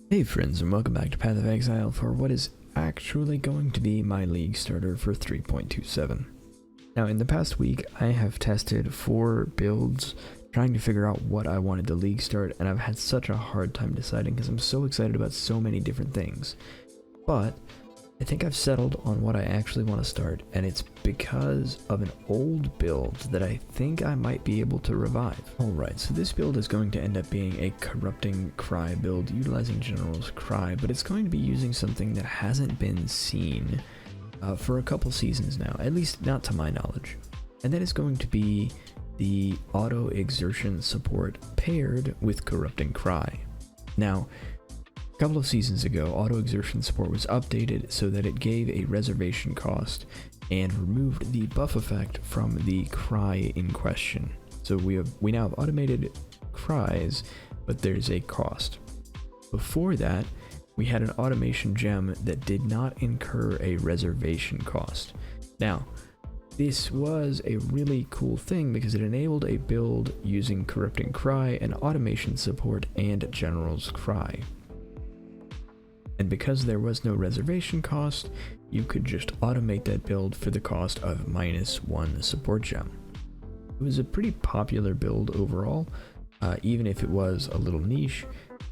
Hey friends, and welcome back to Path of Exile for what is actually going to be my league starter for 3.27. Now in the past week I have tested 4 builds trying to figure out what I wanted to league start, and I've had such a hard time deciding because I'm so excited about so many different things. But I think I've settled on what I actually want to start, and it's because of an old build that I think I might be able to revive. Alright, so this build is going to end up being a corrupting cry build utilizing General's Cry, but it's going to be using something that hasn't been seen for a couple seasons now, at least not to my knowledge. And that is going to be the auto exertion support paired with corrupting cry. Now, a couple of seasons ago, auto exertion support was updated so that it gave a reservation cost and removed the buff effect from the cry in question. So we now have automated cries, but there's a cost. Before that, we had an automation gem that did not incur a reservation cost. Now, this was a really cool thing because it enabled a build using corrupting cry and automation support and general's cry. And because there was no reservation cost, you could just automate that build for the cost of -1 support gem. It was a pretty popular build overall, even if it was a little niche,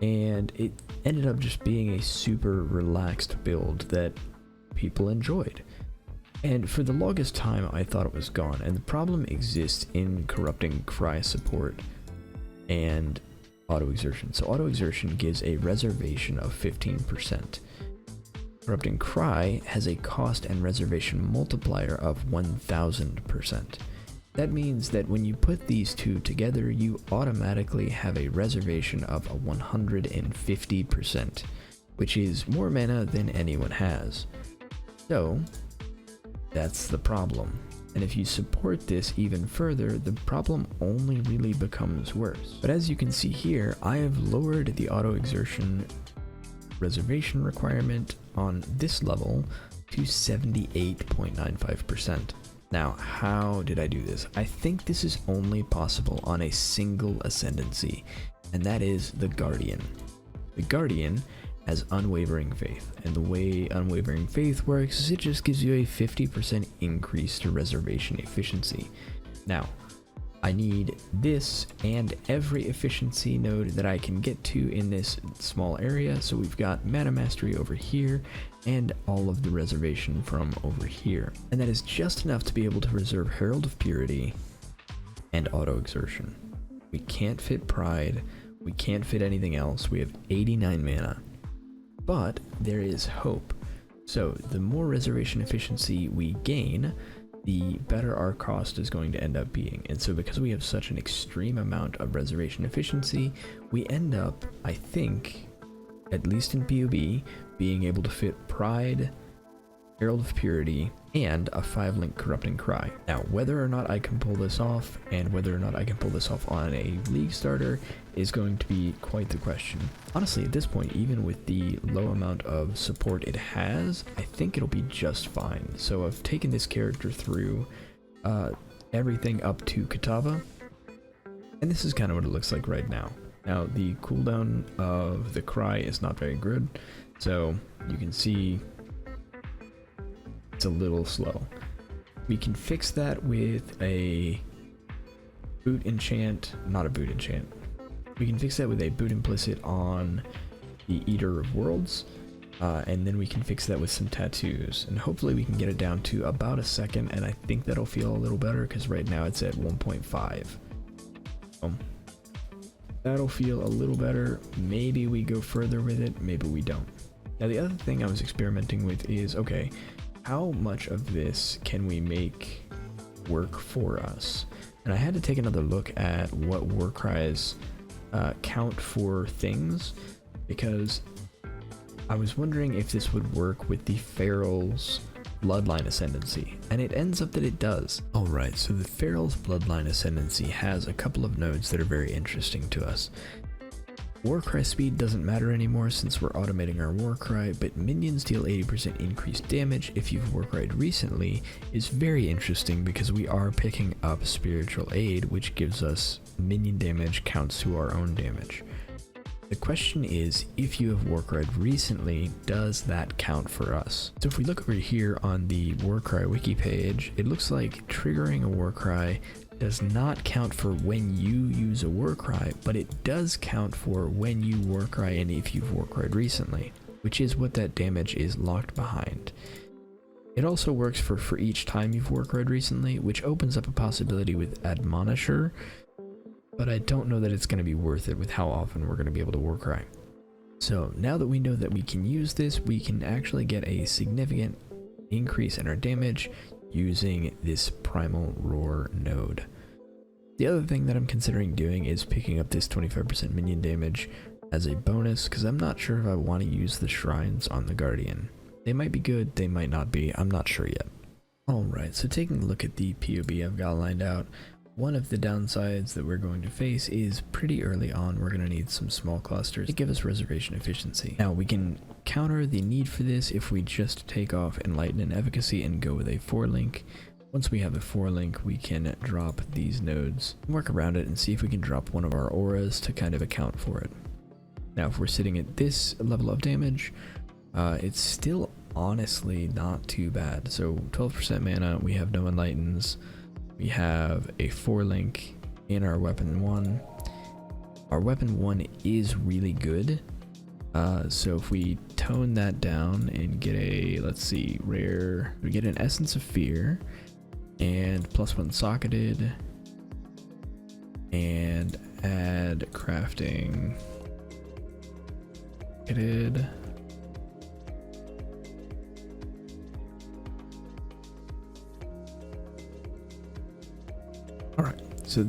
and it ended up just being a super relaxed build that people enjoyed. And for the longest time I thought it was gone, and the problem exists in corrupting cry support and auto exertion. So auto exertion gives a reservation of 15%. Corrupting cry has a cost and reservation multiplier of 1000%. That means that when you put these two together, you automatically have a reservation of 150%, which is more mana than anyone has. So that's the problem. And if you support this even further, the problem only really becomes worse. But as you can see here, I have lowered the auto exertion reservation requirement on this level to 78.95%. Now, how did I do this? I think this is only possible on a single ascendancy, and that is the Guardian. The Guardian has unwavering faith, and the way unwavering faith works is it just gives you a 50% increase to reservation efficiency. Now, I need this and every efficiency node that I can get to in this small area, so we've got mana mastery over here and all of the reservation from over here, and that is just enough to be able to reserve Herald of Purity and auto exertion. We can't fit Pride, we can't fit anything else. We have 89 mana. But there is hope. So the more reservation efficiency we gain, the better our cost is going to end up being. And so because we have such an extreme amount of reservation efficiency, we end up, I think, at least in PoB, being able to fit Pride, Herald of Purity, and a 5-link Corrupting Cry. Now, whether or not I can pull this off, and whether or not I can pull this off on a league starter, is going to be quite the question. Honestly, at this point, even with the low amount of support it has, I think it'll be just fine. So I've taken this character through everything up to Katava, and this is kind of what it looks like right now. Now, the cooldown of the Cry is not very good, so you can see it's a little slow. We can fix that with a boot enchant, not a boot enchant. We can fix that with a boot implicit on the Eater of Worlds, and then we can fix that with some tattoos, and hopefully we can get it down to about a second, and I think that'll feel a little better because right now it's at 1.5. That'll feel a little better. Maybe we go further with it, maybe we don't. Now the other thing I was experimenting with is, okay, how much of this can we make work for us? And I had to take another look at what war cries count for things, because I was wondering if this would work with the Feral's Bloodline Ascendancy, and it ends up that it does. Alright, so the Feral's Bloodline Ascendancy has a couple of nodes that are very interesting to us. Warcry speed doesn't matter anymore since we're automating our Warcry, but minions deal 80% increased damage if you've Warcried recently is very interesting because we are picking up Spiritual Aid, which gives us minion damage counts to our own damage. The question is, if you have Warcry recently, does that count for us? So if we look over here on the Warcry wiki page, it looks like triggering a Warcry does not count for when you use a Warcry, but it does count for when you Warcry and if you've Warcried recently, which is what that damage is locked behind. It also works for each time you've Warcried recently, which opens up a possibility with Admonisher, but I don't know that it's going to be worth it with how often we're going to be able to Warcry. So now that we know that we can use this, we can actually get a significant increase in our damage using this Primal Roar node. The other thing that I'm considering doing is picking up this 25% minion damage as a bonus, because I'm not sure if I want to use the shrines on the Guardian. They might be good, they might not be, I'm not sure yet. Alright, so taking a look at the PoB I've got lined out, one of the downsides that we're going to face is pretty early on we're going to need some small clusters to give us reservation efficiency. Now we can counter the need for this if we just take off Enlighten and Efficacy and go with a 4-link. Once we have a 4-link, we can drop these nodes, work around it, and see if we can drop one of our auras to kind of account for it. Now if we're sitting at this level of damage, it's still honestly not too bad. So 12% mana, we have no Enlightens, we have a 4-link in our weapon 1. Our weapon 1 is really good, so if we tone that down and get a, let's see, rare, we get an Essence of Fear and +1 socketed and add crafting socketed. Alright, so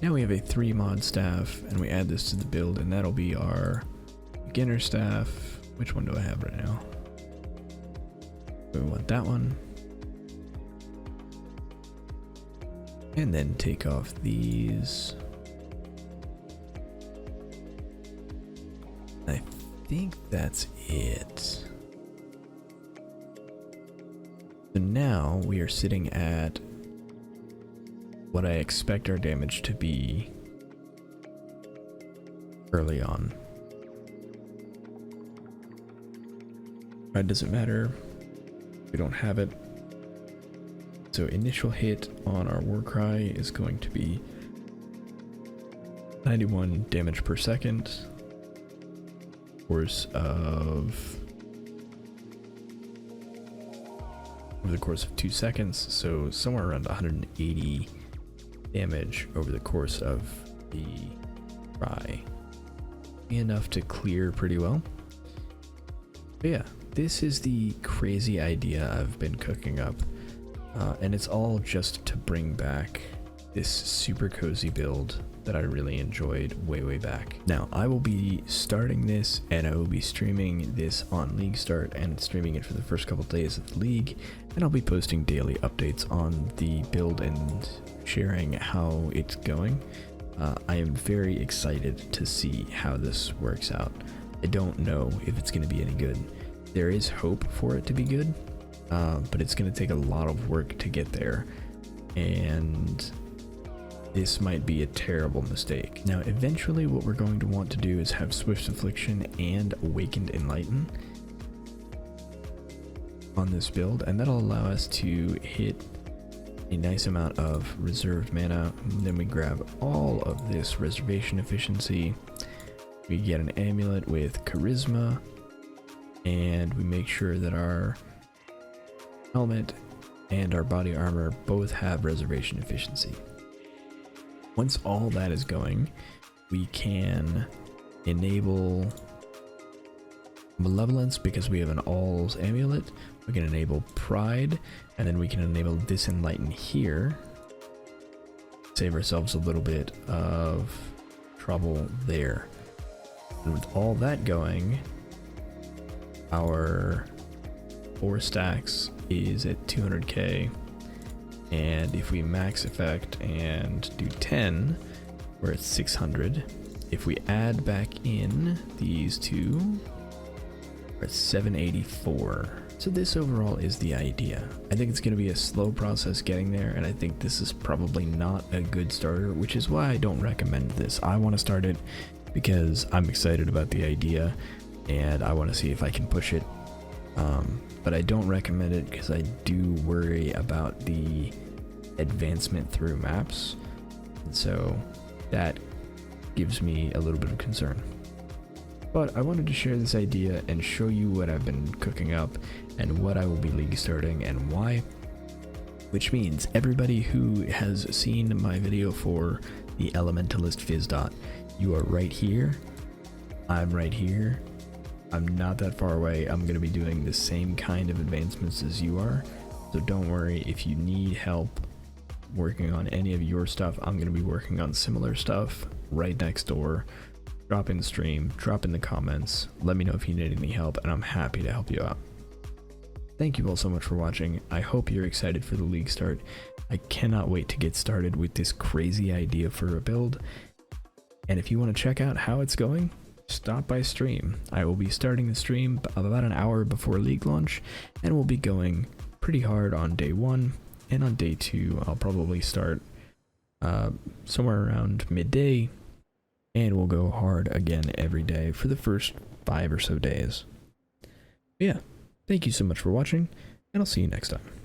now we have a 3 mod staff and we add this to the build, and that'll be our beginner staff. Which one do I have right now? We want that one. And then take off these. I think that's it. So now we are sitting at what I expect our damage to be early on. It doesn't matter, we don't have it. So initial hit on our Warcry is going to be 91 damage per second, course of over the course of 2 seconds, so somewhere around 180 damage over the course of the try. Enough to clear pretty well. But yeah, this is the crazy idea I've been cooking up, and it's all just to bring back this super cozy build that I really enjoyed way back. Now I will be starting this, and I will be streaming this on League Start and streaming it for the first couple days of the league, and I'll be posting daily updates on the build and sharing how it's going. I am very excited to see how this works out. I don't know if it's going to be any good. There is hope for it to be good, but it's going to take a lot of work to get there, and this might be a terrible mistake. Now eventually what we're going to want to do is have Swift Affliction and Awakened Enlighten on this build, and that'll allow us to hit a nice amount of reserved mana. Then we grab all of this reservation efficiency, we get an amulet with charisma, and we make sure that our helmet and our body armor both have reservation efficiency. Once all that is going, we can enable Malevolence because we have an All's amulet. We can enable Pride, and then we can enable Disenlighten here. Save ourselves a little bit of trouble there. And with all that going, our 4 stacks is at 200k, and if we max effect and do 10, we're at 600. If we add back in these two, we're at 784. So this overall is the idea. I think it's going to be a slow process getting there, and I think this is probably not a good starter, which is why I don't recommend this. I want to start it because I'm excited about the idea and I want to see if I can push it. But I don't recommend it because I do worry about the advancement through maps, and so that gives me a little bit of concern. But I wanted to share this idea and show you what I've been cooking up and what I will be league starting and why. Which means everybody who has seen my video for the Elementalist Phys DoT, you are right here. I'm right here. I'm not that far away. I'm going to be doing the same kind of advancements as you are. So don't worry if you need help working on any of your stuff. I'm going to be working on similar stuff right next door. Drop in the stream, drop in the comments, let me know if you need any help, and I'm happy to help you out. Thank you all so much for watching. I hope you're excited for the league start. I cannot wait to get started with this crazy idea for a build. And if you want to check out how it's going, stop by stream. I will be starting the stream about an hour before league launch, and we'll be going pretty hard on day 1, and on day 2 I'll probably start somewhere around midday, and we'll go hard again every day for the first 5 or so days. But yeah, thank you so much for watching, and I'll see you next time.